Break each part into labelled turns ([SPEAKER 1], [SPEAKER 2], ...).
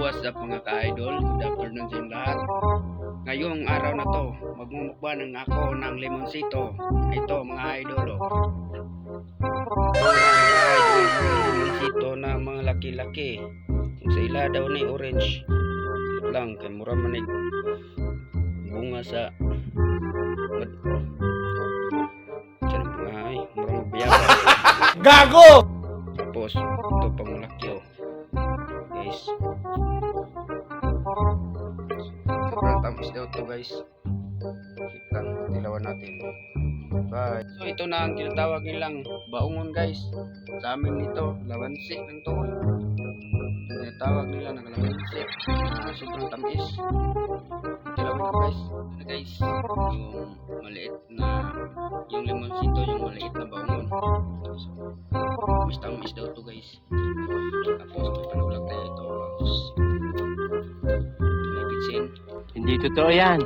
[SPEAKER 1] what's up mga ka-idol? Good afternoon sa inyong lahat. Ngayong araw na to, magmumukbang ako ng limonsito. Ito mga idol. Limonsito na mga laki-laki. Sa ila daw ni orange. Ito lang, kay mura manig bunga sa mura mabiyaga.
[SPEAKER 2] Gago!
[SPEAKER 1] Tapos, ito pang malaki guys. Sobrang tamis daw to guys. Kitang tilawan natin. Bye. So ito na ang tinatawag nilang baungon guys. Sa amin dito, lawansi ng to. Tinatawag nila ng lawansi. Sobrang tamis. Tilawin ko guys. Ito guys, yung maliit na yung limonsito, yung maliit na baungon. Tamis daw to guys. Tapos may panulag tayo ito. May bitsin.
[SPEAKER 2] Hindi totoo yan.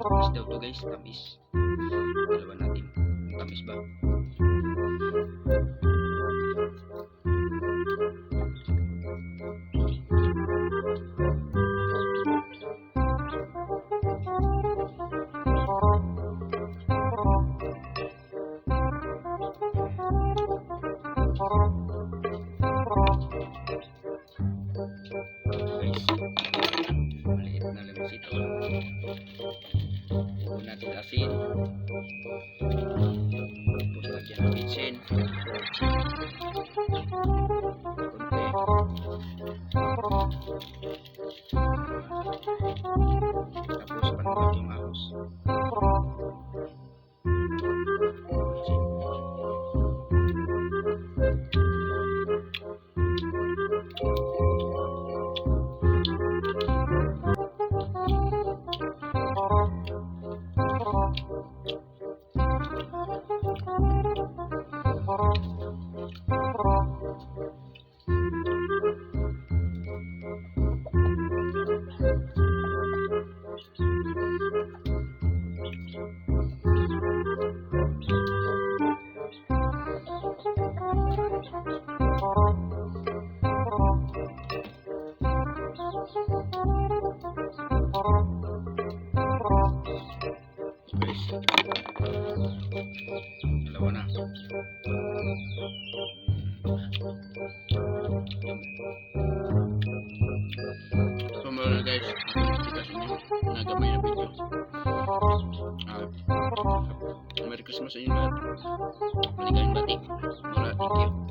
[SPEAKER 1] Tamis daw to guys. Tamis. Dalawa natin. Tamis ba? Maliit na limonsito. Huwag natin asin. Tapos lagyan ng bitsin. Tapos panulag yung ahos. Dalawa na. So mga guys, kita sa inyo nagamay na video. Merry Christmas sa inyo lahat. Maligayang bati. Thank you.